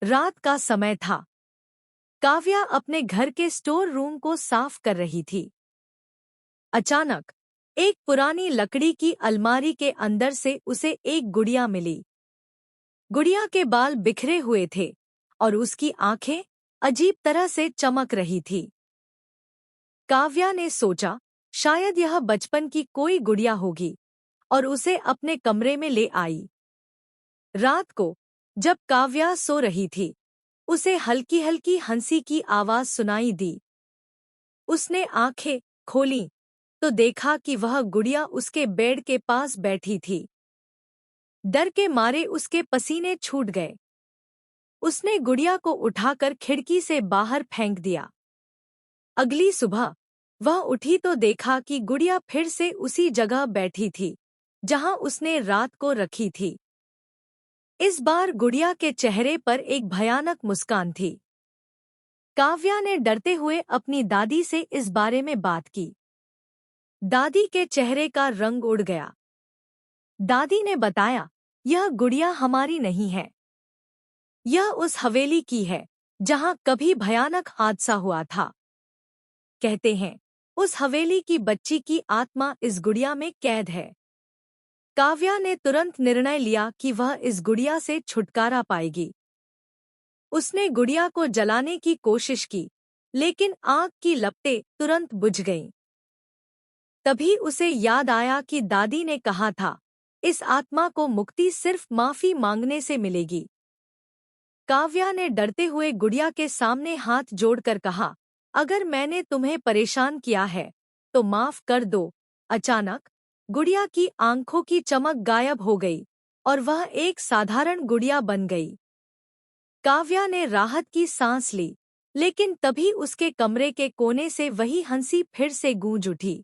रात का समय था। काव्या अपने घर के स्टोर रूम को साफ कर रही थी। अचानक एक पुरानी लकड़ी की अलमारी के अंदर से उसे एक गुड़िया मिली। गुड़िया के बाल बिखरे हुए थे और उसकी आंखें अजीब तरह से चमक रही थी। काव्या ने सोचा, शायद यह बचपन की कोई गुड़िया होगी, और उसे अपने कमरे में ले आई। रात को जब काव्या सो रही थी, उसे हल्की हल्की हंसी की आवाज सुनाई दी। उसने आंखें खोलीं तो देखा कि वह गुड़िया उसके बेड के पास बैठी थी। डर के मारे उसके पसीने छूट गए। उसने गुड़िया को उठाकर खिड़की से बाहर फेंक दिया। अगली सुबह वह उठी तो देखा कि गुड़िया फिर से उसी जगह बैठी थी जहां उसने रात को रखी थी। इस बार गुड़िया के चेहरे पर एक भयानक मुस्कान थी। काव्या ने डरते हुए अपनी दादी से इस बारे में बात की। दादी के चेहरे का रंग उड़ गया। दादी ने बताया, यह गुड़िया हमारी नहीं है। यह उस हवेली की है जहां कभी भयानक हादसा हुआ था। कहते हैं, उस हवेली की बच्ची की आत्मा इस गुड़िया में कैद है। काव्या ने तुरंत निर्णय लिया कि वह इस गुड़िया से छुटकारा पाएगी। उसने गुड़िया को जलाने की कोशिश की, लेकिन आग की लपटें तुरंत बुझ गईं। तभी उसे याद आया कि दादी ने कहा था, इस आत्मा को मुक्ति सिर्फ माफी मांगने से मिलेगी। काव्या ने डरते हुए गुड़िया के सामने हाथ जोड़कर कहा, अगर मैंने तुम्हें परेशान किया है तो माफ कर दो। अचानक गुड़िया की आंखों की चमक गायब हो गई और वह एक साधारण गुड़िया बन गई। काव्या ने राहत की सांस ली, लेकिन तभी उसके कमरे के कोने से वही हंसी फिर से गूंज उठी।